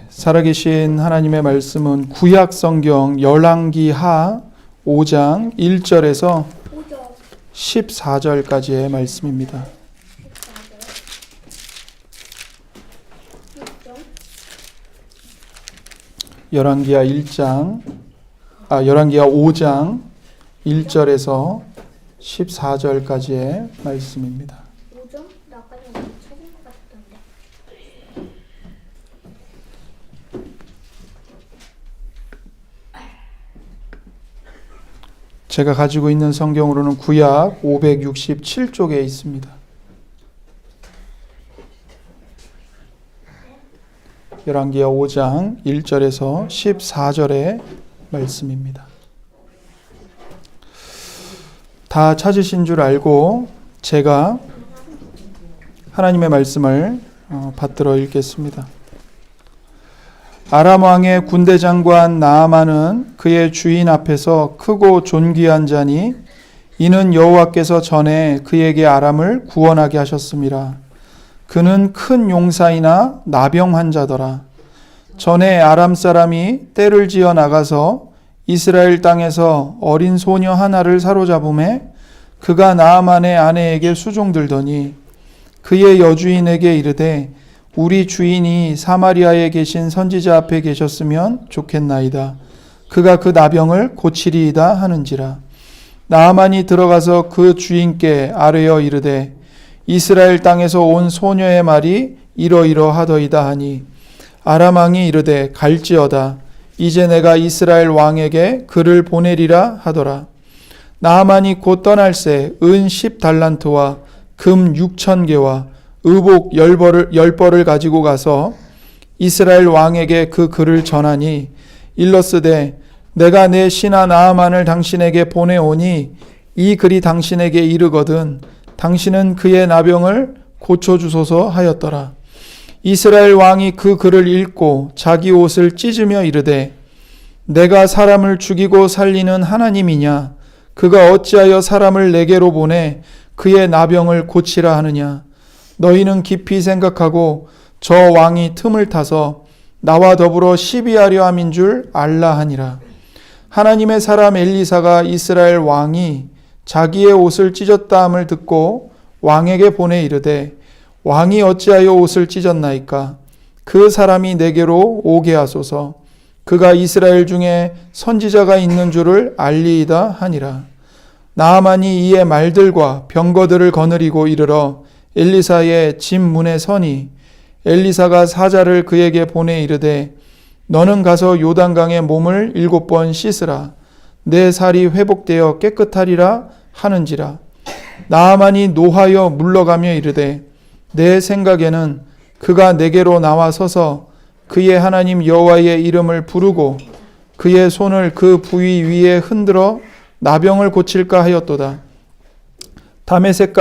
살아계신 하나님의 말씀은 구약 성경 열왕기하 5장 1절에서 14절까지의 말씀입니다. 열왕기하 5장 1절에서 14절까지의 말씀입니다. 제가 가지고 있는 성경으로는 구약 567쪽에 있습니다. 열왕기하 5장 1절에서 14절의 말씀입니다. 다 찾으신 줄 알고 제가 하나님의 말씀을 받들어 읽겠습니다. 아람 왕의 군대 장관 나아만은 그의 주인 앞에서 크고 존귀한 자니 이는 여호와께서 전에 그에게 아람을 구원하게 하셨음이라. 그는 큰 용사이나 나병 환자더라. 전에 아람 사람이 떼를 지어 나가서 이스라엘 땅에서 어린 소녀 하나를 사로잡음에 그가 나아만의 아내에게 수종들더니 그의 여주인에게 이르되 우리 주인이 사마리아에 계신 선지자 앞에 계셨으면 좋겠나이다. 그가 그 나병을 고치리이다 하는지라. 나아만이 들어가서 그 주인께 아뢰어 이르되 이스라엘 땅에서 온 소녀의 말이 이러이러하더이다 하니 아람 왕이 이르되 갈지어다. 이제 내가 이스라엘 왕에게 그를 보내리라 하더라. 나아만이 곧 떠날새 은 10달란트와 금 6,000개와 의복 10벌을 가지고 가서 이스라엘 왕에게 그 글을 전하니 일러스되 내가 내 신하 나아만을 당신에게 보내오니 이 글이 당신에게 이르거든 당신은 그의 나병을 고쳐주소서 하였더라. 이스라엘 왕이 그 글을 읽고 자기 옷을 찢으며 이르되 내가 사람을 죽이고 살리는 하나님이냐? 그가 어찌하여 사람을 내게로 보내 그의 나병을 고치라 하느냐? 너희는 깊이 생각하고 저 왕이 틈을 타서 나와 더불어 시비하려 함인 줄 알라 하니라. 하나님의 사람 엘리사가 이스라엘 왕이 자기의 옷을 찢었다 함을 듣고 왕에게 보내 이르되 왕이 어찌하여 옷을 찢었나이까? 그 사람이 내게로 오게 하소서. 그가 이스라엘 중에 선지자가 있는 줄을 알리이다 하니라. 나아만이 이에 말들과 병거들을 거느리고 이르러 엘리사의 집 문에 서니 엘리사가 사자를 그에게 보내 이르되 너는 가서 요단강에 몸을 7번 씻으라. 내 살이 회복되어 깨끗하리라 하는지라. 나아만이 노하여 물러가며 이르되 내 생각에는 그가 내게로 나와 서서 그의 하나님 여호와의 이름을 부르고 그의 손을 그 부위 위에 흔들어 나병을 고칠까 하였도다. 다메섹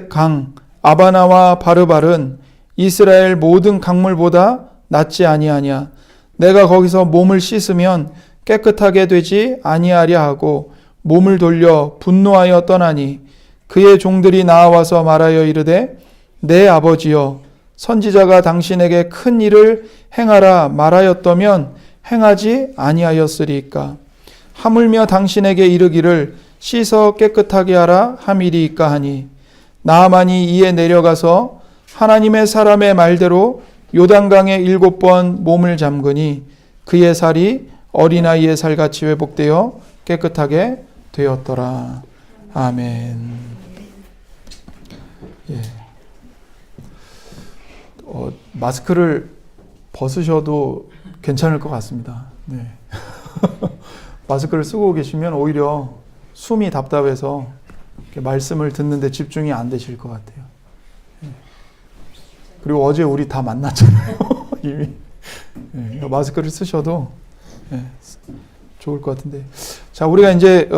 강 아바나와 바르발은 이스라엘 모든 강물보다 낫지 아니하냐. 내가 거기서 몸을 씻으면 깨끗하게 되지 아니하랴 하고 몸을 돌려 분노하여 떠나니 그의 종들이 나와서 말하여 이르되 내 아버지여 선지자가 당신에게 큰 일을 행하라 말하였더면 행하지 아니하였으리이까. 하물며 당신에게 이르기를 씻어 깨끗하게 하라 함이리이까 하니 나아만이 이에 내려가서 하나님의 사람의 말대로 요단강에 7번 몸을 잠그니 그의 살이 어린아이의 살같이 회복되어 깨끗하게 되었더라. 아멘. 마스크를 벗으셔도 괜찮을 것 같습니다. 네. 마스크를 쓰고 계시면 오히려 숨이 답답해서 말씀을 듣는데 집중이 안 되실 것 같아요. 그리고 어제 우리 다 만났잖아요. 이미. 마스크를 쓰셔도 좋을 것 같은데. 자, 우리가 이제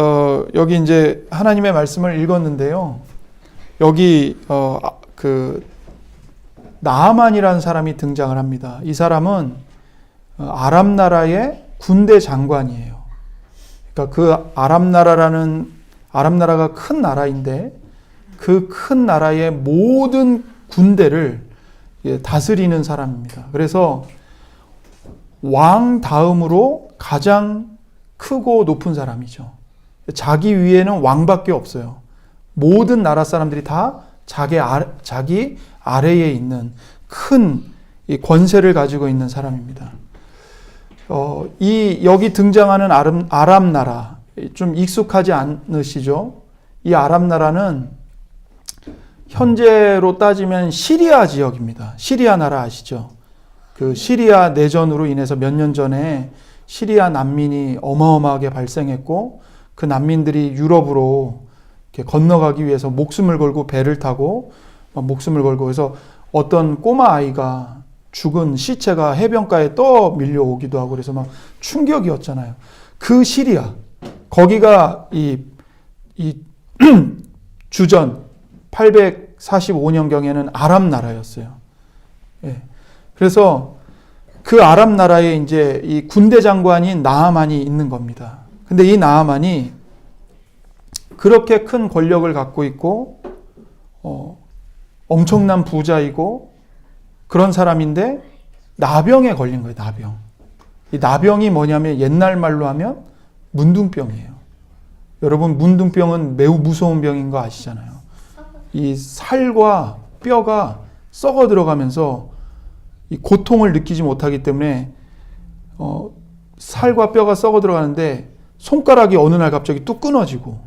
여기 이제 하나님의 말씀을 읽었는데요. 여기 나아만이라는 사람이 등장을 합니다. 이 사람은 아람 나라의 군대 장관이에요. 그러니까 그 아람 나라가 큰 나라인데 그 큰 나라의 모든 군대를 다스리는 사람입니다. 그래서 왕 다음으로 가장 크고 높은 사람이죠. 자기 위에는 왕밖에 없어요. 모든 나라 사람들이 다 자기 아래에 있는 큰 권세를 가지고 있는 사람입니다. 여기 등장하는 아람 나라, 좀 익숙하지 않으시죠? 이 아람 나라는 현재로 따지면 시리아 지역입니다. 시리아 나라 아시죠? 그 시리아 내전으로 인해서 몇 년 전에 시리아 난민이 어마어마하게 발생했고, 그 난민들이 유럽으로 이렇게 건너가기 위해서 목숨을 걸고 배를 타고 목숨을 걸고, 그래서 어떤 꼬마 아이가 죽은 시체가 해변가에 떠 밀려오기도 하고, 그래서 막 충격이었잖아요. 그 시리아, 거기가 이 주전 845년경에는 아람 나라였어요. 예. 그래서 그 아람 나라에 이제 이 군대 장관인 나아만이 있는 겁니다. 근데 이 나아만이 그렇게 큰 권력을 갖고 있고, 엄청난 부자이고 그런 사람인데 나병에 걸린 거예요. 나병. 이 나병이 뭐냐면 옛날 말로 하면 문둥병이에요. 여러분, 문둥병은 매우 무서운 병인 거 아시잖아요. 이 살과 뼈가 썩어 들어가면서 이 고통을 느끼지 못하기 때문에 살과 뼈가 썩어 들어가는데 손가락이 어느 날 갑자기 뚝 끊어지고,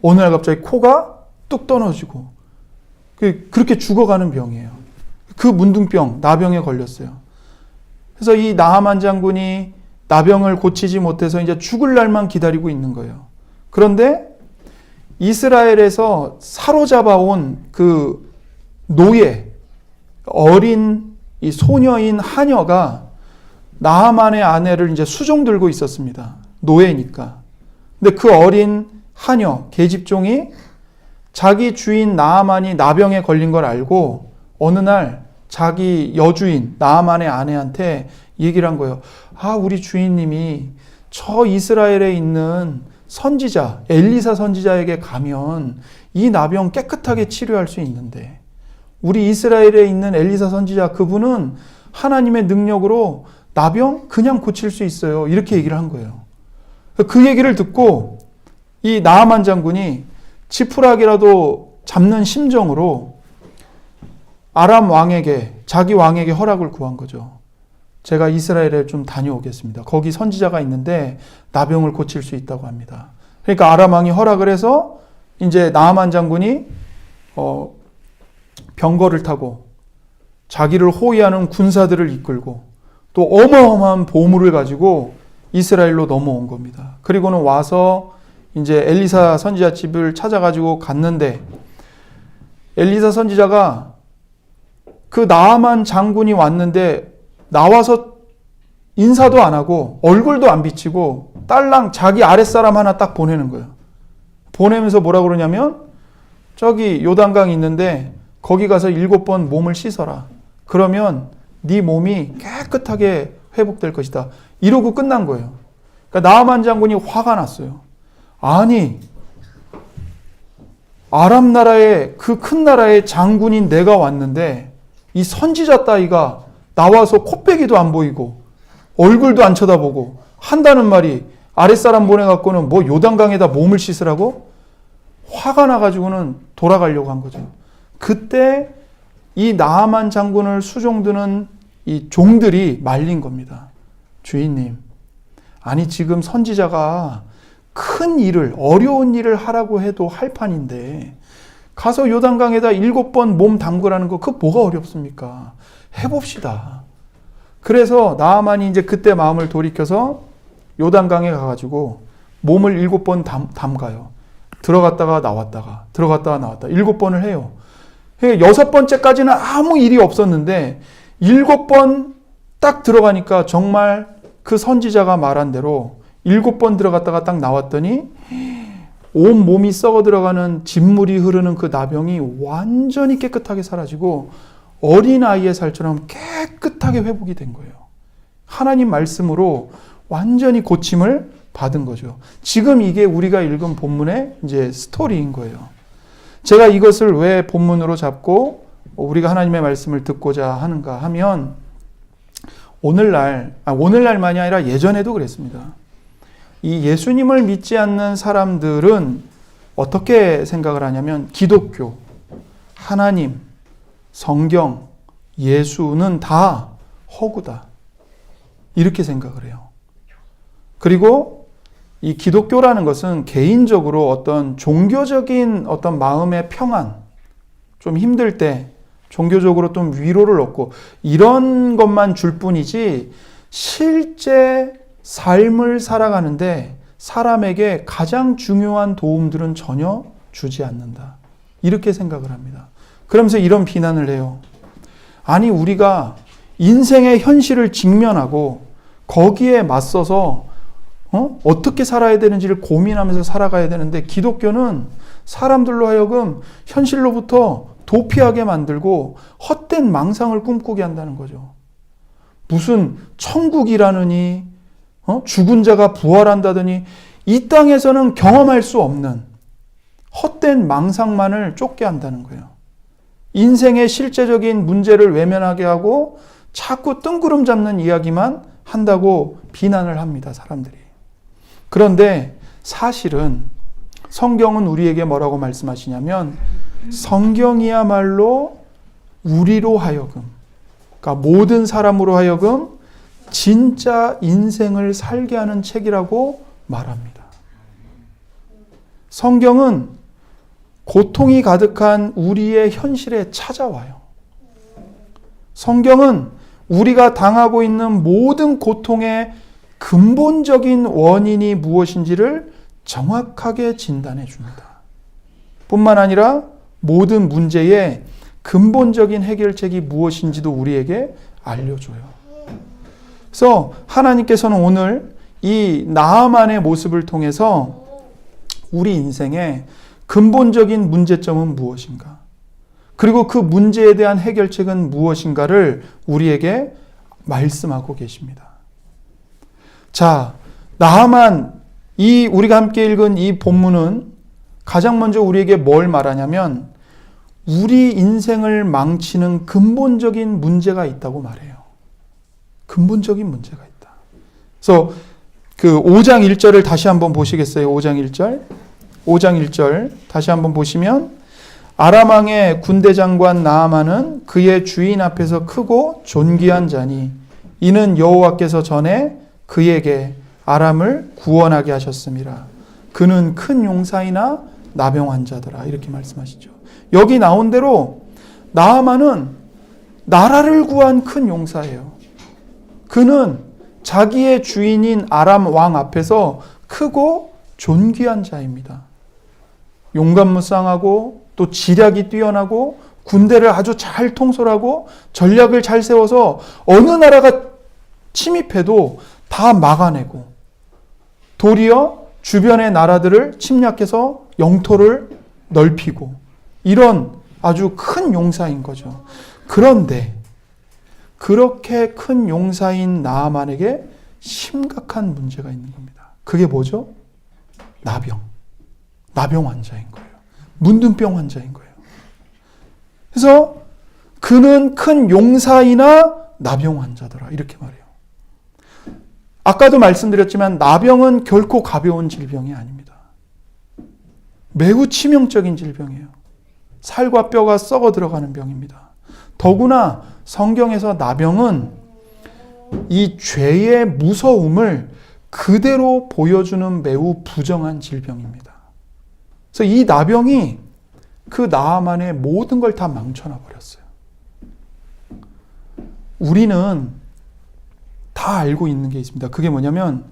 어느 날 갑자기 코가 뚝 떨어지고, 그렇게 죽어가는 병이에요. 그 문둥병, 나병에 걸렸어요. 그래서 이 나하만 장군이 나병을 고치지 못해서 이제 죽을 날만 기다리고 있는 거예요. 그런데 이스라엘에서 사로잡아온 그 노예, 어린 이 소녀인 하녀가 나하만의 아내를 이제 수종 들고 있었습니다. 노예니까. 근데 그 어린 하녀, 계집종이 자기 주인 나하만이 나병에 걸린 걸 알고 어느 날 자기 여주인 나하만의 아내한테 얘기를 한 거예요. 우리 주인님이 저 이스라엘에 있는 선지자, 엘리사 선지자에게 가면 이 나병 깨끗하게 치료할 수 있는데, 우리 이스라엘에 있는 엘리사 선지자, 그분은 하나님의 능력으로 나병 그냥 고칠 수 있어요. 이렇게 얘기를 한 거예요. 그 얘기를 듣고 이 나하만 장군이 지푸라기라도 잡는 심정으로 아람 왕에게, 자기 왕에게 허락을 구한 거죠. 제가 이스라엘에 좀 다녀오겠습니다. 거기 선지자가 있는데 나병을 고칠 수 있다고 합니다. 그러니까 아람 왕이 허락을 해서 이제 나하만 장군이 병거를 타고 자기를 호위하는 군사들을 이끌고 또 어마어마한 보물을 가지고 이스라엘로 넘어온 겁니다. 그리고는 와서 이제 엘리사 선지자 집을 찾아가지고 갔는데, 엘리사 선지자가 그 나하만 장군이 왔는데 나와서 인사도 안 하고 얼굴도 안 비치고 딸랑 자기 아랫사람 하나 딱 보내는 거예요. 보내면서 뭐라 그러냐면, 저기 요단강 있는데 거기 가서 7번 몸을 씻어라. 그러면 네 몸이 깨끗하게 회복될 것이다. 이러고 끝난 거예요. 그러니까 나하만 장군이 화가 났어요. 아니, 아람 나라의 그 큰 나라의 장군인 내가 왔는데 이 선지자 따위가 나와서 코빼기도 안 보이고 얼굴도 안 쳐다보고 한다는 말이, 아랫사람 보내갖고는 뭐 요단강에다 몸을 씻으라고? 화가 나가지고는 돌아가려고 한 거죠. 그때 이 나하만 장군을 수종드는 이 종들이 말린 겁니다. 주인님, 아니 지금 선지자가 큰 일을, 어려운 일을 하라고 해도 할 판인데 가서 요단강에다 7번 몸 담그라는 거, 그거 뭐가 어렵습니까? 해봅시다. 그래서 나하만이 이제 그때 마음을 돌이켜서 요단강에 가가지고 몸을 7번 담가요. 들어갔다가 나왔다가, 들어갔다가 나왔다. 7번을 해요. 6번째까지는 아무 일이 없었는데 7번 딱 들어가니까 정말 그 선지자가 말한 대로 7번 들어갔다가 딱 나왔더니 온 몸이 썩어 들어가는 진물이 흐르는 그 나병이 완전히 깨끗하게 사라지고 어린아이의 살처럼 깨끗하게 회복이 된 거예요. 하나님 말씀으로 완전히 고침을 받은 거죠. 지금 이게 우리가 읽은 본문의 이제 스토리인 거예요. 제가 이것을 왜 본문으로 잡고 우리가 하나님의 말씀을 듣고자 하는가 하면, 오늘날만이 아니라 예전에도 그랬습니다. 이 예수님을 믿지 않는 사람들은 어떻게 생각을 하냐면 기독교, 하나님, 성경, 예수는 다 허구다. 이렇게 생각을 해요. 그리고 이 기독교라는 것은 개인적으로 어떤 종교적인 어떤 마음의 평안, 좀 힘들 때 종교적으로 좀 위로를 얻고 이런 것만 줄 뿐이지 실제 삶을 살아가는데 사람에게 가장 중요한 도움들은 전혀 주지 않는다. 이렇게 생각을 합니다. 그러면서 이런 비난을 해요. 아니, 우리가 인생의 현실을 직면하고 거기에 맞서서 어떻게 살아야 되는지를 고민하면서 살아가야 되는데 기독교는 사람들로 하여금 현실로부터 도피하게 만들고 헛된 망상을 꿈꾸게 한다는 거죠. 무슨 천국이라느니 죽은 자가 부활한다더니 이 땅에서는 경험할 수 없는 헛된 망상만을 쫓게 한다는 거예요. 인생의 실제적인 문제를 외면하게 하고 자꾸 뜬구름 잡는 이야기만 한다고 비난을 합니다, 사람들이. 그런데 사실은 성경은 우리에게 뭐라고 말씀하시냐면 성경이야말로 우리로 하여금, 그러니까 모든 사람으로 하여금 진짜 인생을 살게 하는 책이라고 말합니다. 성경은 고통이 가득한 우리의 현실에 찾아와요. 성경은 우리가 당하고 있는 모든 고통의 근본적인 원인이 무엇인지를 정확하게 진단해 줍니다. 뿐만 아니라 모든 문제의 근본적인 해결책이 무엇인지도 우리에게 알려줘요. 그래서 하나님께서는 오늘 이 나아만의 모습을 통해서 우리 인생의 근본적인 문제점은 무엇인가? 그리고 그 문제에 대한 해결책은 무엇인가를 우리에게 말씀하고 계십니다. 자, 나아만, 우리가 함께 읽은 이 본문은 가장 먼저 우리에게 뭘 말하냐면 우리 인생을 망치는 근본적인 문제가 있다고 말해요. 근본적인 문제가 있다. 그래서 그 5장 1절을 다시 한번 보시겠어요? 5장 1절. 5장 1절 다시 한번 보시면 아람 왕의 군대 장관 나아만은 그의 주인 앞에서 크고 존귀한 자니 이는 여호와께서 전에 그에게 아람을 구원하게 하셨음이라. 그는 큰 용사이나 나병 환자더라. 이렇게 말씀하시죠. 여기 나온 대로 나아만은 나라를 구한 큰 용사예요. 그는 자기의 주인인 아람 왕 앞에서 크고 존귀한 자입니다. 용감무쌍하고 또 지략이 뛰어나고 군대를 아주 잘 통솔하고 전략을 잘 세워서 어느 나라가 침입해도 다 막아내고 도리어 주변의 나라들을 침략해서 영토를 넓히고 이런 아주 큰 용사인 거죠. 그런데 그렇게 큰 용사인 나아만에게 심각한 문제가 있는 겁니다. 그게 뭐죠? 나병 환자인 거예요. 문둥병 환자인 거예요. 그래서 그는 큰 용사이나 나병 환자더라. 이렇게 말해요. 아까도 말씀드렸지만 나병은 결코 가벼운 질병이 아닙니다. 매우 치명적인 질병이에요. 살과 뼈가 썩어 들어가는 병입니다. 더구나 성경에서 나병은 이 죄의 무서움을 그대로 보여주는 매우 부정한 질병입니다. 그래서 이 나병이 그 나아만의 모든 걸 다 망쳐놔 버렸어요. 우리는 다 알고 있는 게 있습니다. 그게 뭐냐면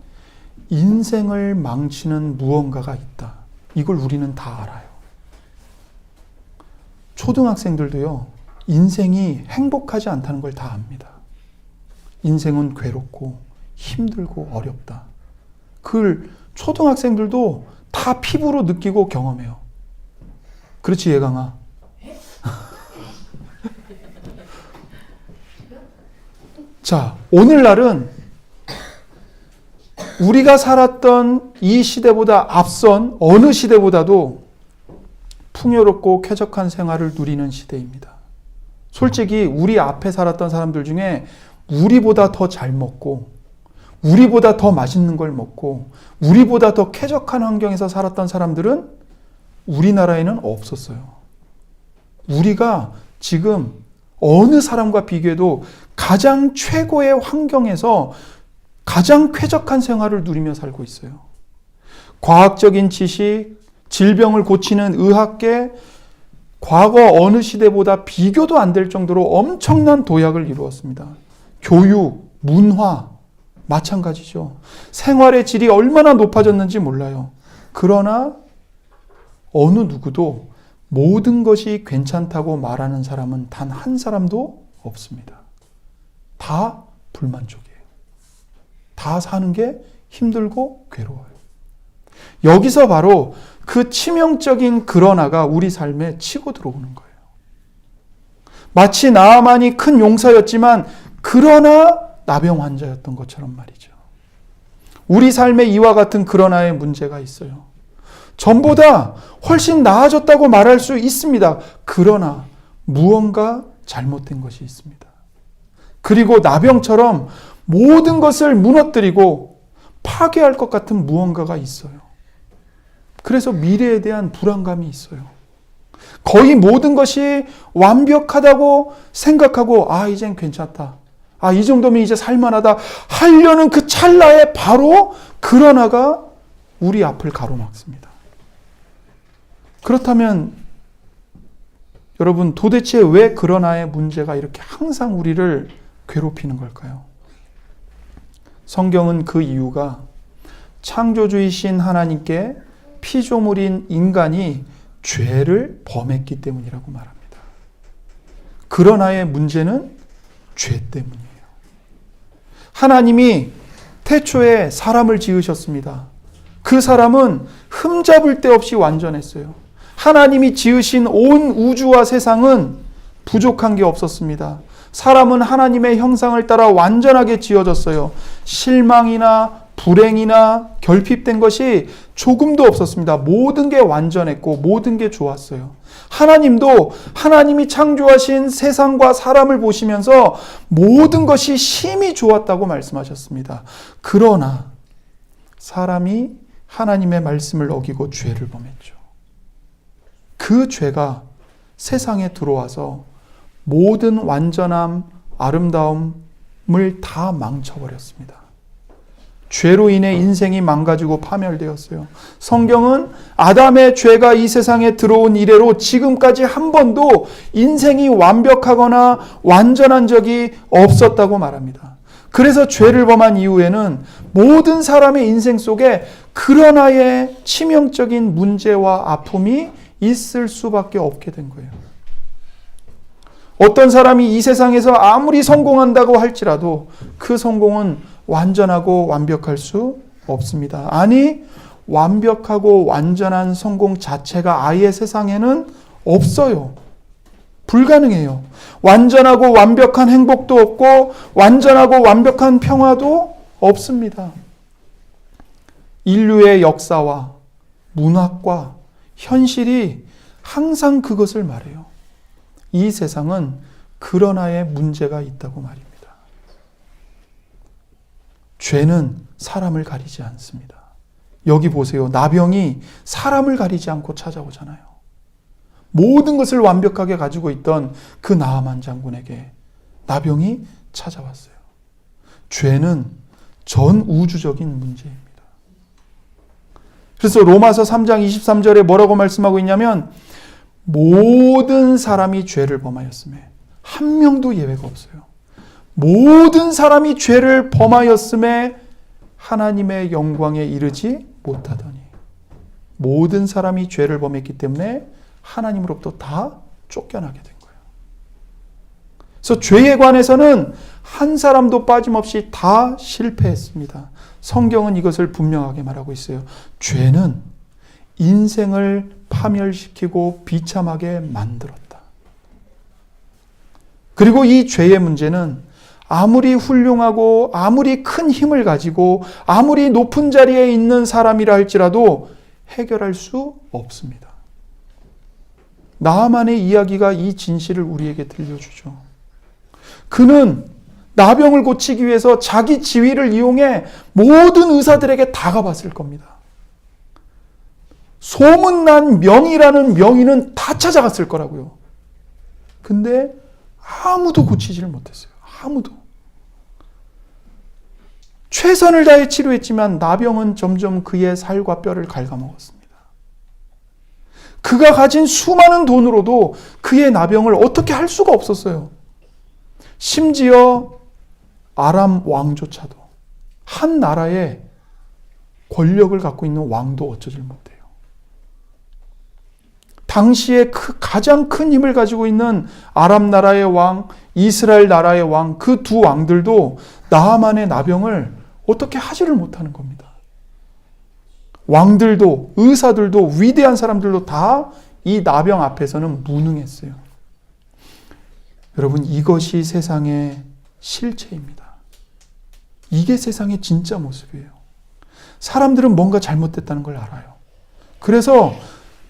인생을 망치는 무언가가 있다. 이걸 우리는 다 알아요. 초등학생들도요, 인생이 행복하지 않다는 걸 다 압니다. 인생은 괴롭고 힘들고 어렵다. 그걸 초등학생들도 다 피부로 느끼고 경험해요. 그렇지, 예강아? 자, 오늘날은 우리가 살았던 이 시대보다 앞선 어느 시대보다도 풍요롭고 쾌적한 생활을 누리는 시대입니다. 솔직히 우리 앞에 살았던 사람들 중에 우리보다 더 잘 먹고 우리보다 더 맛있는 걸 먹고 우리보다 더 쾌적한 환경에서 살았던 사람들은 우리나라에는 없었어요. 우리가 지금 어느 사람과 비교해도 가장 최고의 환경에서 가장 쾌적한 생활을 누리며 살고 있어요. 과학적인 지식, 질병을 고치는 의학계, 과거 어느 시대보다 비교도 안 될 정도로 엄청난 도약을 이루었습니다. 교육, 문화, 마찬가지죠. 생활의 질이 얼마나 높아졌는지 몰라요. 그러나 어느 누구도 모든 것이 괜찮다고 말하는 사람은 단 한 사람도 없습니다. 다 불만족이에요. 다 사는 게 힘들고 괴로워요. 여기서 바로 그 치명적인 그러나가 우리 삶에 치고 들어오는 거예요. 마치 나아만이 큰 용사였지만 그러나 나병 환자였던 것처럼 말이죠. 우리 삶에 이와 같은 그러나의 문제가 있어요. 전보다 훨씬 나아졌다고 말할 수 있습니다. 그러나 무언가 잘못된 것이 있습니다. 그리고 나병처럼 모든 것을 무너뜨리고 파괴할 것 같은 무언가가 있어요. 그래서 미래에 대한 불안감이 있어요. 거의 모든 것이 완벽하다고 생각하고 이젠 괜찮다. 이 정도면 이제 살만하다 하려는 그 찰나에 바로 그러나가 우리 앞을 가로막습니다. 그렇다면 여러분 도대체 왜 그러나의 문제가 이렇게 항상 우리를 괴롭히는 걸까요? 성경은 그 이유가 창조주이신 하나님께 피조물인 인간이 죄를 범했기 때문이라고 말합니다. 그러나의 문제는 죄 때문이에요. 하나님이 태초에 사람을 지으셨습니다. 그 사람은 흠잡을 데 없이 완전했어요. 하나님이 지으신 온 우주와 세상은 부족한 게 없었습니다. 사람은 하나님의 형상을 따라 완전하게 지어졌어요. 실망이나 불행이나 결핍된 것이 조금도 없었습니다. 모든 게 완전했고 모든 게 좋았어요. 하나님도 하나님이 창조하신 세상과 사람을 보시면서 모든 것이 심히 좋았다고 말씀하셨습니다. 그러나 사람이 하나님의 말씀을 어기고 죄를 범했죠. 그 죄가 세상에 들어와서 모든 완전함, 아름다움을 다 망쳐버렸습니다. 죄로 인해 인생이 망가지고 파멸되었어요. 성경은 아담의 죄가 이 세상에 들어온 이래로 지금까지 한 번도 인생이 완벽하거나 완전한 적이 없었다고 말합니다. 그래서 죄를 범한 이후에는 모든 사람의 인생 속에 그러나의 치명적인 문제와 아픔이 있을 수밖에 없게 된 거예요. 어떤 사람이 이 세상에서 아무리 성공한다고 할지라도 그 성공은 완전하고 완벽할 수 없습니다. 아니, 완벽하고 완전한 성공 자체가 아예 세상에는 없어요. 불가능해요. 완전하고 완벽한 행복도 없고 완전하고 완벽한 평화도 없습니다. 인류의 역사와 문학과 현실이 항상 그것을 말해요. 이 세상은 그러나의 문제가 있다고 말입니다. 죄는 사람을 가리지 않습니다. 여기 보세요. 나병이 사람을 가리지 않고 찾아오잖아요. 모든 것을 완벽하게 가지고 있던 그 나아만 장군에게 나병이 찾아왔어요. 죄는 전 우주적인 문제입니다. 그래서 로마서 3장 23절에 뭐라고 말씀하고 있냐면 모든 사람이 죄를 범하였음에 한 명도 예외가 없어요. 모든 사람이 죄를 범하였음에 하나님의 영광에 이르지 못하더니 모든 사람이 죄를 범했기 때문에 하나님으로부터 다 쫓겨나게 된 거예요. 그래서 죄에 관해서는 한 사람도 빠짐없이 다 실패했습니다. 성경은 이것을 분명하게 말하고 있어요. 죄는 인생을 파멸시키고 비참하게 만들었다. 그리고 이 죄의 문제는 아무리 훌륭하고 아무리 큰 힘을 가지고 아무리 높은 자리에 있는 사람이라 할지라도 해결할 수 없습니다. 나아만의 이야기가 이 진실을 우리에게 들려주죠. 그는 나병을 고치기 위해서 자기 지위를 이용해 모든 의사들에게 다 가봤을 겁니다. 소문난 명의라는 명의는 다 찾아갔을 거라고요. 근데 아무도 고치지를 못했어요. 아무도. 최선을 다해 치료했지만 나병은 점점 그의 살과 뼈를 갉아먹었습니다. 그가 가진 수많은 돈으로도 그의 나병을 어떻게 할 수가 없었어요. 심지어 아람 왕조차도, 한 나라의 권력을 갖고 있는 왕도 어쩌질 못해요. 당시에 가장 큰 힘을 가지고 있는 아람 나라의 왕, 이스라엘 나라의 왕, 그 두 왕들도 나아만의 나병을 어떻게 하지를 못하는 겁니다. 왕들도, 의사들도, 위대한 사람들도 다 이 나병 앞에서는 무능했어요. 여러분, 이것이 세상의 실체입니다. 이게 세상의 진짜 모습이에요. 사람들은 뭔가 잘못됐다는 걸 알아요. 그래서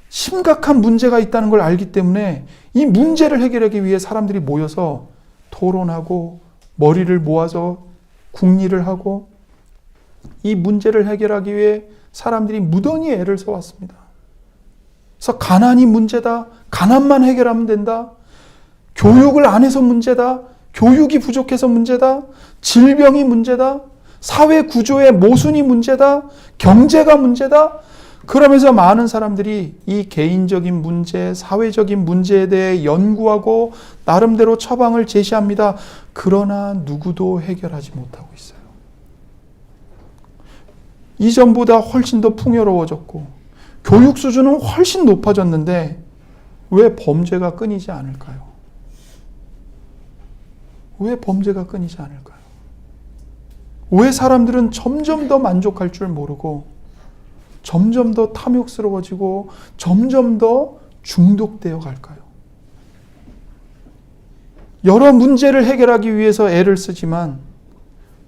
심각한 문제가 있다는 걸 알기 때문에 이 문제를 해결하기 위해 사람들이 모여서 토론하고 머리를 모아서 궁리를 하고 이 문제를 해결하기 위해 사람들이 무던히 애를 써왔습니다. 그래서 가난이 문제다. 가난만 해결하면 된다. 교육을 안 해서 문제다. 교육이 부족해서 문제다. 질병이 문제다. 사회 구조의 모순이 문제다. 경제가 문제다. 그러면서 많은 사람들이 이 개인적인 문제, 사회적인 문제에 대해 연구하고 나름대로 처방을 제시합니다. 그러나 누구도 해결하지 못하고 있어요. 이전보다 훨씬 더 풍요로워졌고 교육 수준은 훨씬 높아졌는데 왜 범죄가 끊이지 않을까요? 왜 범죄가 끊이지 않을까요? 왜 사람들은 점점 더 만족할 줄 모르고 점점 더 탐욕스러워지고 점점 더 중독되어 갈까요? 여러 문제를 해결하기 위해서 애를 쓰지만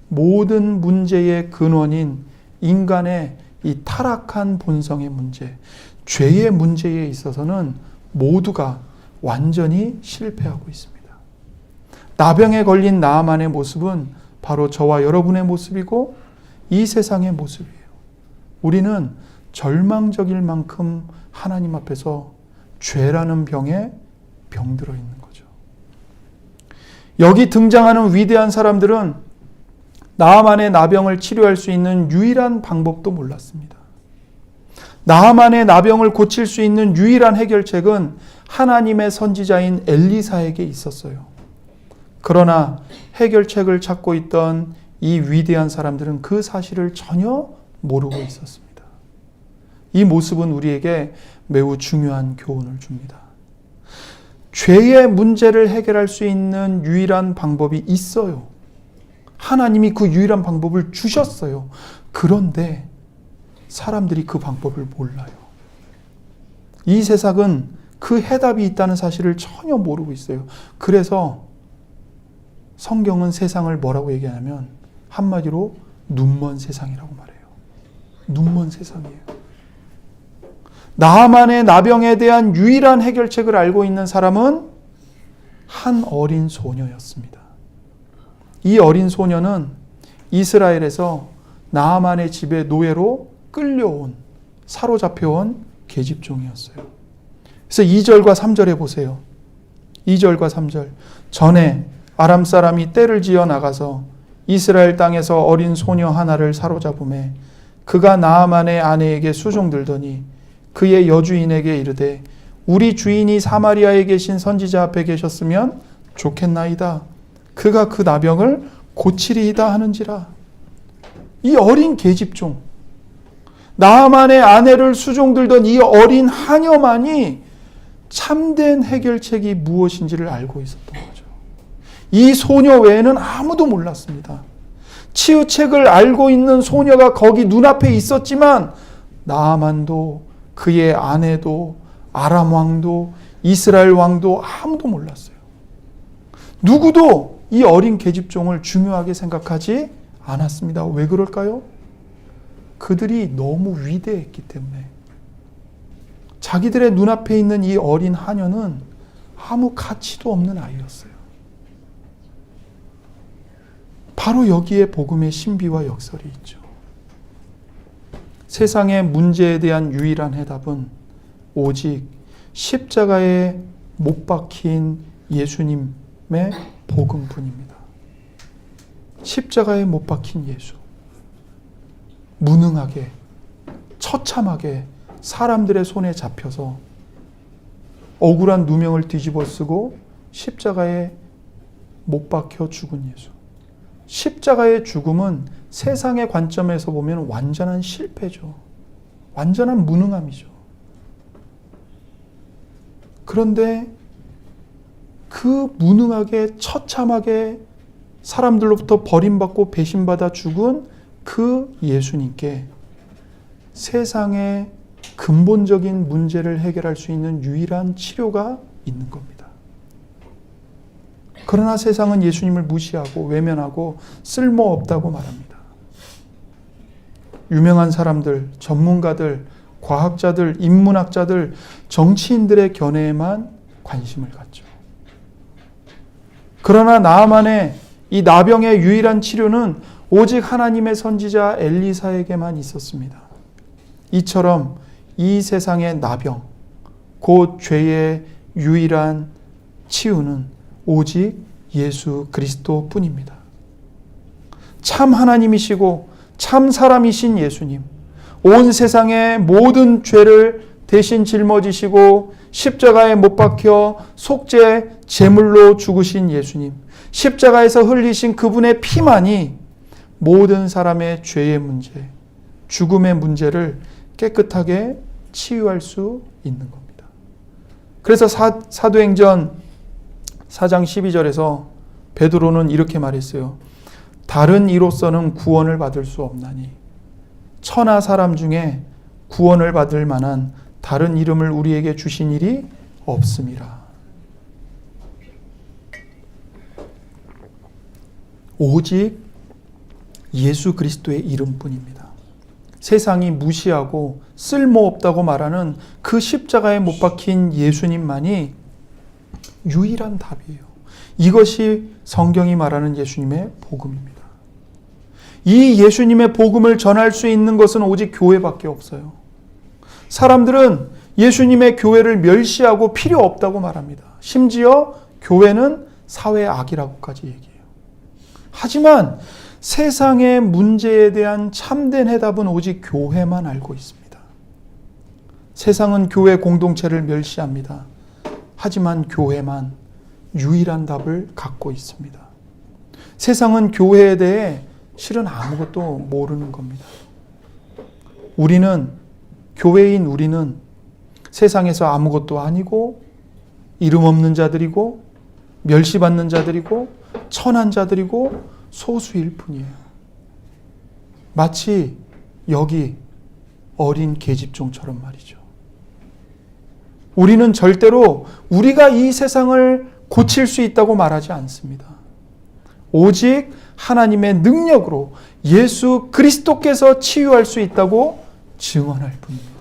모든 문제의 근원인 인간의 이 타락한 본성의 문제, 죄의 문제에 있어서는 모두가 완전히 실패하고 있습니다. 나병에 걸린 나아만의 모습은 바로 저와 여러분의 모습이고 이 세상의 모습이에요. 우리는 절망적일 만큼 하나님 앞에서 죄라는 병에 병들어 있는 거죠. 여기 등장하는 위대한 사람들은 나아만의 나병을 치료할 수 있는 유일한 방법도 몰랐습니다. 나아만의 나병을 고칠 수 있는 유일한 해결책은 하나님의 선지자인 엘리사에게 있었어요. 그러나 해결책을 찾고 있던 이 위대한 사람들은 그 사실을 전혀 모르고 있었습니다. 이 모습은 우리에게 매우 중요한 교훈을 줍니다. 죄의 문제를 해결할 수 있는 유일한 방법이 있어요. 하나님이 그 유일한 방법을 주셨어요. 그런데 사람들이 그 방법을 몰라요. 이 세상은 그 해답이 있다는 사실을 전혀 모르고 있어요. 그래서 성경은 세상을 뭐라고 얘기하냐면 한마디로 눈먼 세상이라고 말해요. 눈먼 세상이에요. 나아만의 나병에 대한 유일한 해결책을 알고 있는 사람은 한 어린 소녀였습니다. 이 어린 소녀는 이스라엘에서 나아만의 집에 노예로 끌려온, 사로잡혀온 계집종이었어요. 그래서 2절과 3절에 보세요. 2절과 3절. 전에 아람 사람이 떼를 지어 나가서 이스라엘 땅에서 어린 소녀 하나를 사로잡음에 그가 나아만의 아내에게 수종들더니 그의 여주인에게 이르되 우리 주인이 사마리아에 계신 선지자 앞에 계셨으면 좋겠나이다. 그가 그 나병을 고치리이다 하는지라. 이 어린 계집종, 나아만의 아내를 수종들던 이 어린 하녀만이 참된 해결책이 무엇인지를 알고 있었던 거죠. 이 소녀 외에는 아무도 몰랐습니다. 치유책을 알고 있는 소녀가 거기 눈앞에 있었지만 나아만도 그의 아내도 아람 왕도 이스라엘 왕도 아무도 몰랐어요. 누구도 이 어린 계집종을 중요하게 생각하지 않았습니다. 왜 그럴까요? 그들이 너무 위대했기 때문에. 자기들의 눈앞에 있는 이 어린 하녀는 아무 가치도 없는 아이였어요. 바로 여기에 복음의 신비와 역설이 있죠. 세상의 문제에 대한 유일한 해답은 오직 십자가에 못 박힌 예수님의 복음뿐입니다. 십자가에 못 박힌 예수. 무능하게, 처참하게 사람들의 손에 잡혀서 억울한 누명을 뒤집어 쓰고 십자가에 못 박혀 죽은 예수. 십자가의 죽음은 세상의 관점에서 보면 완전한 실패죠. 완전한 무능함이죠. 그런데 그 무능하게 처참하게 사람들로부터 버림받고 배신받아 죽은 그 예수님께 세상의 근본적인 문제를 해결할 수 있는 유일한 치료가 있는 겁니다. 그러나 세상은 예수님을 무시하고 외면하고 쓸모없다고 말합니다. 유명한 사람들, 전문가들, 과학자들, 인문학자들, 정치인들의 견해에만 관심을 갖죠. 그러나 나아만의 이 나병의 유일한 치료는 오직 하나님의 선지자 엘리사에게만 있었습니다. 이처럼 이 세상의 나병, 곧 죄의 유일한 치유는 오직 예수 그리스도뿐입니다. 참 하나님이시고 참 사람이신 예수님, 온 세상의 모든 죄를 대신 짊어지시고 십자가에 못 박혀 속죄 제물로 죽으신 예수님, 십자가에서 흘리신 그분의 피만이 모든 사람의 죄의 문제, 죽음의 문제를 깨끗하게 치유할 수 있는 겁니다. 그래서 사도행전 4장 12절에서 베드로는 이렇게 말했어요. 다른 이로서는 구원을 받을 수 없나니 천하 사람 중에 구원을 받을 만한 다른 이름을 우리에게 주신 일이 없음이라. 오직 예수 그리스도의 이름뿐입니다. 세상이 무시하고 쓸모없다고 말하는 그 십자가에 못 박힌 예수님만이 유일한 답이에요. 이것이 성경이 말하는 예수님의 복음입니다. 이 예수님의 복음을 전할 수 있는 것은 오직 교회밖에 없어요. 사람들은 예수님의 교회를 멸시하고 필요 없다고 말합니다. 심지어 교회는 사회의 악이라고까지 얘기해요. 하지만 세상의 문제에 대한 참된 해답은 오직 교회만 알고 있습니다. 세상은 교회 공동체를 멸시합니다. 하지만 교회만 유일한 답을 갖고 있습니다. 세상은 교회에 대해 실은 아무것도 모르는 겁니다. 교회인 우리는 세상에서 아무것도 아니고 이름 없는 자들이고 멸시받는 자들이고 천한 자들이고 소수일 뿐이에요. 마치 여기 어린 계집종처럼 말이죠. 우리는 절대로 우리가 이 세상을 고칠 수 있다고 말하지 않습니다. 오직 하나님의 능력으로 예수 그리스도께서 치유할 수 있다고 증언할 뿐입니다.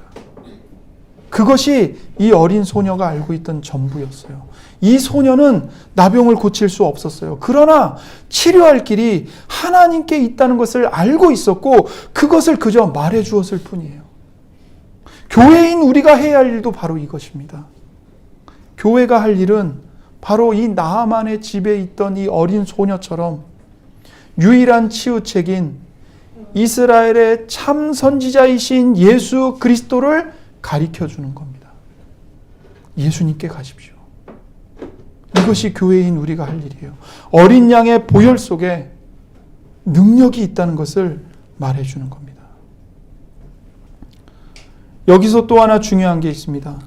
그것이 이 어린 소녀가 알고 있던 전부였어요. 이 소녀는 나병을 고칠 수 없었어요. 그러나 치료할 길이 하나님께 있다는 것을 알고 있었고 그것을 그저 말해 주었을 뿐이에요. 교회인 우리가 해야 할 일도 바로 이것입니다. 교회가 할 일은 바로 이 나아만의 집에 있던 이 어린 소녀처럼 유일한 치유책인 이스라엘의 참 선지자이신 예수 그리스도를 가리켜주는 겁니다. 예수님께 가십시오. 이것이 교회인 우리가 할 일이에요. 어린 양의 보혈 속에 능력이 있다는 것을 말해주는 겁니다. 여기서 또 하나 중요한 게 있습니다.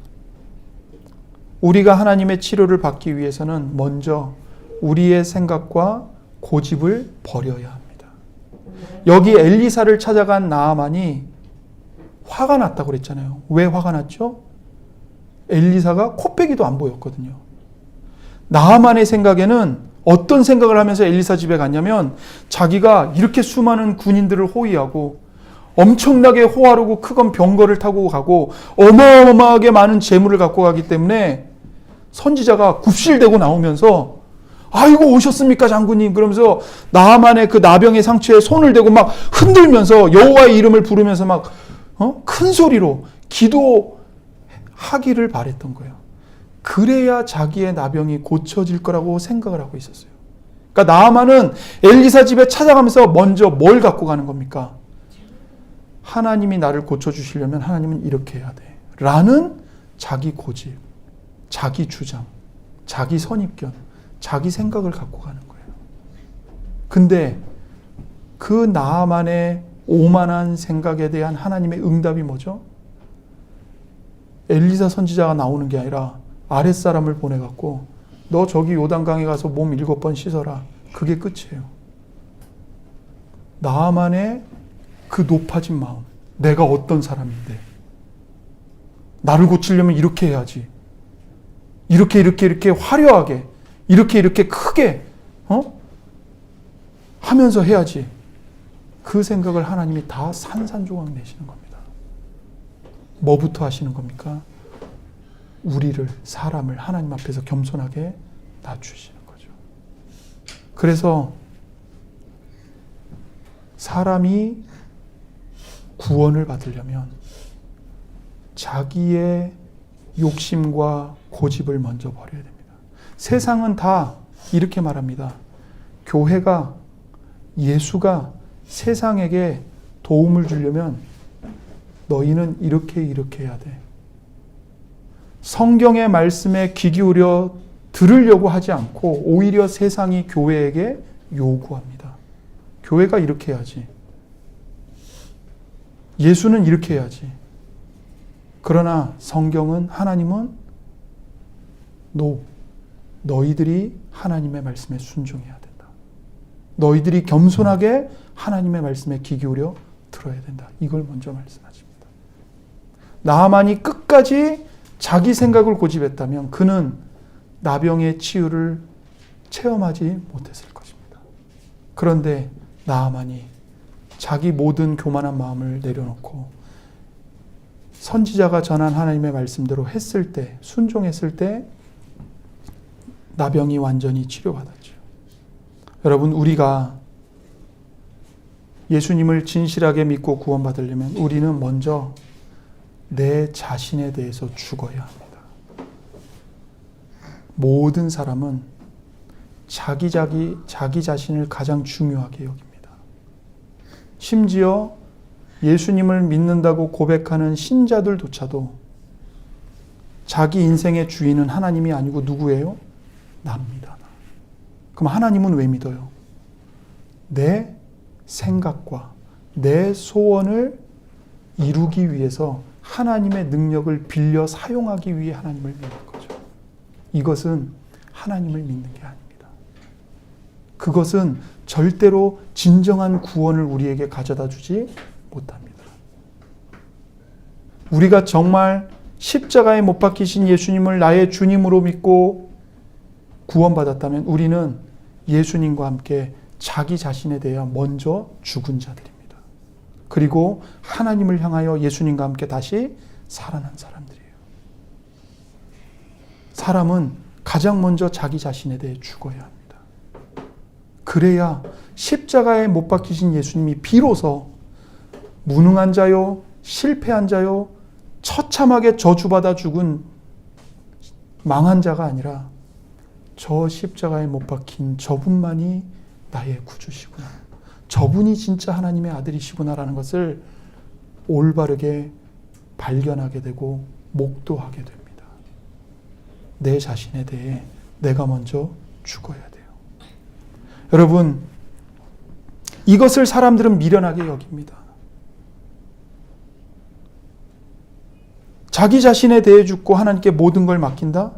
우리가 하나님의 치료를 받기 위해서는 먼저 우리의 생각과 고집을 버려야 합니다. 여기 엘리사를 찾아간 나아만이 화가 났다고 그랬잖아요. 왜 화가 났죠? 엘리사가 코빼기도 안 보였거든요. 나아만의 생각에는 어떤 생각을 하면서 엘리사 집에 갔냐면 자기가 이렇게 수많은 군인들을 호위하고 엄청나게 호화로고 크건 병거를 타고 가고 어마어마하게 많은 재물을 갖고 가기 때문에 선지자가 굽실대고 나오면서 아이고 오셨습니까 장군님 그러면서 나만의 그 나병의 상처에 손을 대고 막 흔들면서 여호와의 이름을 부르면서 막 큰 소리로 기도하기를 바랬던 거예요. 그래야 자기의 나병이 고쳐질 거라고 생각을 하고 있었어요. 그러니까 나아만은 엘리사 집에 찾아가면서 먼저 뭘 갖고 가는 겁니까? 하나님이 나를 고쳐주시려면 하나님은 이렇게 해야 돼 라는 자기 고집, 자기 주장, 자기 선입견, 자기 생각을 갖고 가는 거예요. 근데 그 나아만의 오만한 생각에 대한 하나님의 응답이 뭐죠? 엘리사 선지자가 나오는 게 아니라 아랫사람을 보내갖고 너 저기 요단강에 가서 몸 7번 씻어라. 그게 끝이에요. 나아만의 그 높아진 마음, 내가 어떤 사람인데 나를 고치려면 이렇게 해야지, 이렇게 화려하게 이렇게 크게 하면서 해야지. 그 생각을 하나님이 다 산산조각 내시는 겁니다. 뭐부터 하시는 겁니까? 우리를, 사람을 하나님 앞에서 겸손하게 낮추시는 거죠. 그래서 사람이 구원을 받으려면 자기의 욕심과 고집을 먼저 버려야 됩니다. 세상은 다 이렇게 말합니다. 교회가, 예수가 세상에게 도움을 주려면 너희는 이렇게 해야 돼. 성경의 말씀에 귀 기울여 들으려고 하지 않고 오히려 세상이 교회에게 요구합니다. 교회가 이렇게 해야지. 예수는 이렇게 해야지. 그러나 성경은, 하나님은 너희들이 하나님의 말씀에 순종해야 된다. 너희들이 겸손하게 하나님의 말씀에 귀 기울여 들어야 된다. 이걸 먼저 말씀하십니다. 나아만이 끝까지 자기 생각을 고집했다면 그는 나병의 치유를 체험하지 못했을 것입니다. 그런데 나아만이 자기 모든 교만한 마음을 내려놓고 선지자가 전한 하나님의 말씀대로 했을 때, 순종했을 때 나병이 완전히 치료받았죠. 여러분, 우리가 예수님을 진실하게 믿고 구원받으려면 우리는 먼저 내 자신에 대해서 죽어야 합니다. 모든 사람은 자기 자신을 가장 중요하게 여깁니다. 심지어 예수님을 믿는다고 고백하는 신자들조차도 자기 인생의 주인은 하나님이 아니고 누구예요? 나입니다. 그럼 하나님은 왜 믿어요? 내 생각과 내 소원을 이루기 위해서 하나님의 능력을 빌려 사용하기 위해 하나님을 믿는 거죠. 이것은 하나님을 믿는 게 아닙니다. 그것은 절대로 진정한 구원을 우리에게 가져다 주지 못합니다. 우리가 정말 십자가에 못 박히신 예수님을 나의 주님으로 믿고 구원받았다면 우리는 예수님과 함께 자기 자신에 대해 먼저 죽은 자들입니다. 그리고 하나님을 향하여 예수님과 함께 다시 살아난 사람들이에요. 사람은 가장 먼저 자기 자신에 대해 죽어야 합니다. 그래야 십자가에 못 박히신 예수님이 비로소 무능한 자요, 실패한 자요, 처참하게 저주받아 죽은 망한 자가 아니라 저 십자가에 못 박힌 저분만이 나의 구주시구나. 저분이 진짜 하나님의 아들이시구나라는 것을 올바르게 발견하게 되고 목도하게 됩니다. 내 자신에 대해 내가 먼저 죽어야 돼요. 여러분, 이것을 사람들은 미련하게 여깁니다. 자기 자신에 대해 죽고 하나님께 모든 걸 맡긴다?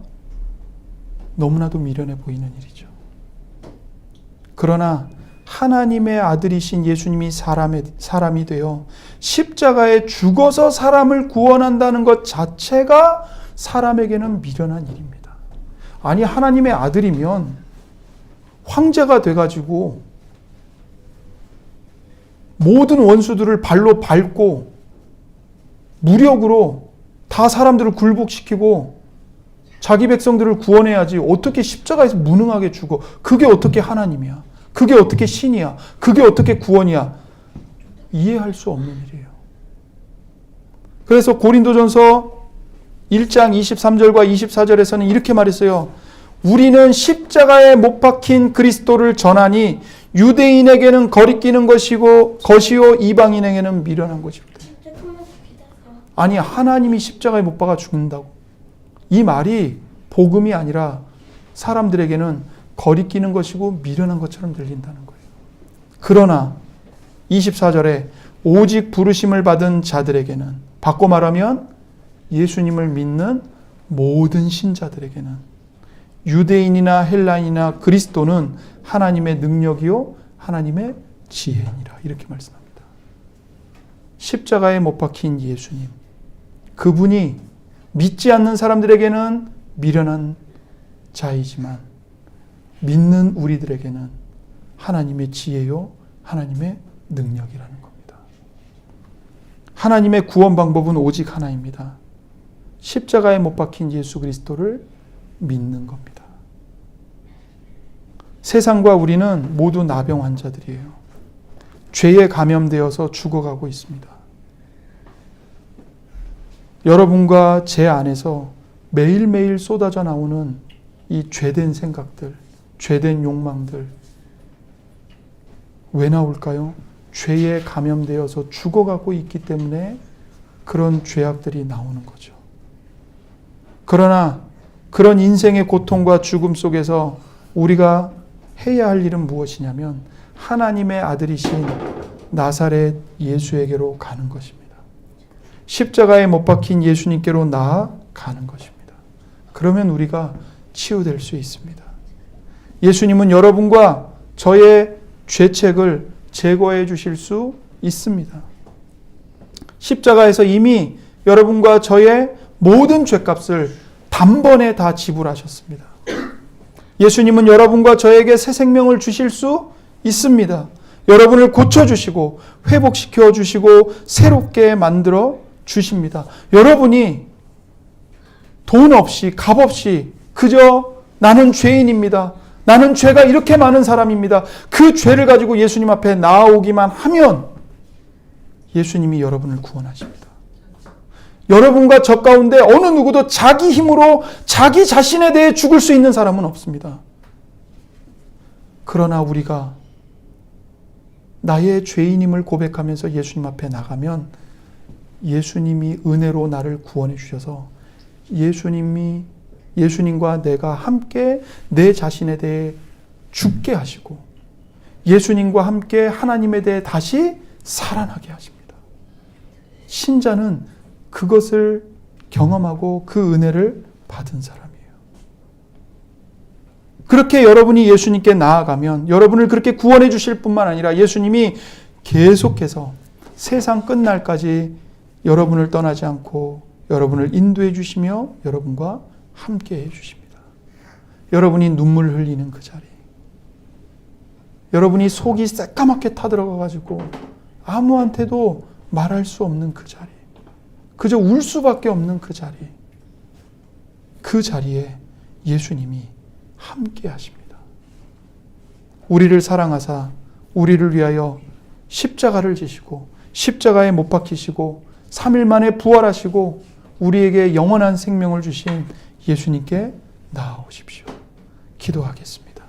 너무나도 미련해 보이는 일이죠. 그러나 하나님의 아들이신 예수님이 사람이 되어 십자가에 죽어서 사람을 구원한다는 것 자체가 사람에게는 미련한 일입니다. 아니, 하나님의 아들이면 황제가 돼가지고 모든 원수들을 발로 밟고 무력으로 다 사람들을 굴복시키고 자기 백성들을 구원해야지 어떻게 십자가에서 무능하게 죽어? 그게 어떻게 하나님이야? 그게 어떻게 신이야? 그게 어떻게 구원이야? 이해할 수 없는 일이에요. 그래서 고린도전서 1장 23절과 24절에서는 이렇게 말했어요. 우리는 십자가에 못 박힌 그리스도를 전하니 유대인에게는 거리끼는 것이요 이방인에게는 미련한 것입니다. 아니, 하나님이 십자가에 못 박아 죽는다고. 이 말이 복음이 아니라 사람들에게는 거리끼는 것이고 미련한 것처럼 들린다는 거예요. 그러나 24절에 오직 부르심을 받은 자들에게는, 바꿔 말하면 예수님을 믿는 모든 신자들에게는, 유대인이나 헬라인이나 그리스도는 하나님의 능력이요 하나님의 지혜니라, 이렇게 말씀합니다. 십자가에 못 박힌 예수님, 그분이 믿지 않는 사람들에게는 미련한 자이지만 믿는 우리들에게는 하나님의 지혜요 하나님의 능력이라는 겁니다. 하나님의 구원 방법은 오직 하나입니다. 십자가에 못 박힌 예수 그리스도를 믿는 겁니다. 세상과 우리는 모두 나병 환자들이에요. 죄에 감염되어서 죽어가고 있습니다. 여러분과 제 안에서 매일매일 쏟아져 나오는 이 죄된 생각들, 죄된 욕망들, 왜 나올까요? 죄에 감염되어서 죽어가고 있기 때문에 그런 죄악들이 나오는 거죠. 그러나 그런 인생의 고통과 죽음 속에서 우리가 해야 할 일은 무엇이냐면 하나님의 아들이신 나사렛 예수에게로 가는 것입니다. 십자가에 못 박힌 예수님께로 나아가는 것입니다. 그러면 우리가 치유될 수 있습니다. 예수님은 여러분과 저의 죄책을 제거해 주실 수 있습니다. 십자가에서 이미 여러분과 저의 모든 죄값을 단번에 다 지불하셨습니다. 예수님은 여러분과 저에게 새 생명을 주실 수 있습니다. 여러분을 고쳐주시고 회복시켜 주시고 새롭게 만들어 주십니다. 여러분이 돈 없이 값 없이 그저 나는 죄인입니다. 나는 죄가 이렇게 많은 사람입니다. 그 죄를 가지고 예수님 앞에 나아오기만 하면 예수님이 여러분을 구원하십니다. 여러분과 저 가운데 어느 누구도 자기 힘으로 자기 자신에 대해 죽을 수 있는 사람은 없습니다. 그러나 우리가 나의 죄인임을 고백하면서 예수님 앞에 나가면 예수님이 은혜로 나를 구원해 주셔서 예수님과 내가 함께 내 자신에 대해 죽게 하시고 예수님과 함께 하나님에 대해 다시 살아나게 하십니다. 신자는 그것을 경험하고 그 은혜를 받은 사람이에요. 그렇게 여러분이 예수님께 나아가면 여러분을 그렇게 구원해 주실 뿐만 아니라 예수님이 계속해서 세상 끝날까지 여러분을 떠나지 않고 여러분을 인도해 주시며 여러분과 함께 해 주십니다. 여러분이 눈물 흘리는 그 자리, 여러분이 속이 새까맣게 타들어가가지고 아무한테도 말할 수 없는 그 자리, 그저 울 수밖에 없는 그 자리, 그 자리에 예수님이 함께 하십니다. 우리를 사랑하사 우리를 위하여 십자가를 지시고 십자가에 못 박히시고 3일 만에 부활하시고 우리에게 영원한 생명을 주신 예수님께 나아오십시오. 기도하겠습니다.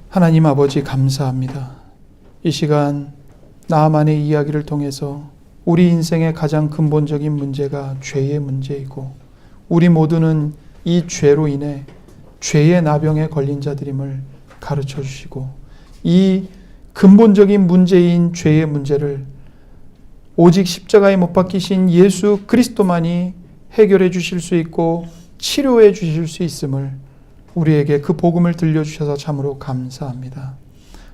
하나님 아버지 감사합니다. 이 시간 나만의 이야기를 통해서 우리 인생의 가장 근본적인 문제가 죄의 문제이고 우리 모두는 이 죄로 인해 죄의 나병에 걸린 자들임을 가르쳐 주시고 이 근본적인 문제인 죄의 문제를 오직 십자가에 못 박히신 예수 그리스도만이 해결해 주실 수 있고 치료해 주실 수 있음을 우리에게 그 복음을 들려주셔서 참으로 감사합니다.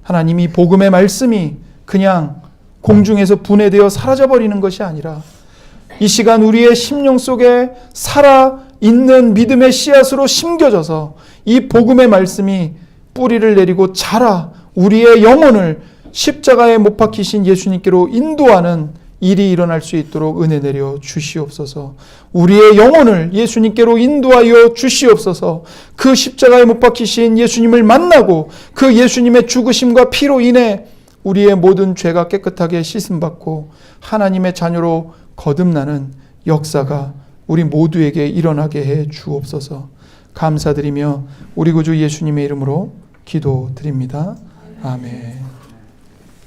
하나님, 이 복음의 말씀이 그냥 공중에서 분해되어 사라져버리는 것이 아니라 이 시간 우리의 심령 속에 살아있는 믿음의 씨앗으로 심겨져서 이 복음의 말씀이 뿌리를 내리고 자라 우리의 영혼을 십자가에 못 박히신 예수님께로 인도하는 일이 일어날 수 있도록 은혜 내려 주시옵소서. 우리의 영혼을 예수님께로 인도하여 주시옵소서. 그 십자가에 못 박히신 예수님을 만나고 그 예수님의 죽으심과 피로 인해 우리의 모든 죄가 깨끗하게 씻음받고 하나님의 자녀로 거듭나는 역사가 우리 모두에게 일어나게 해 주옵소서. 감사드리며 우리 구주 예수님의 이름으로 기도드립니다. 아멘.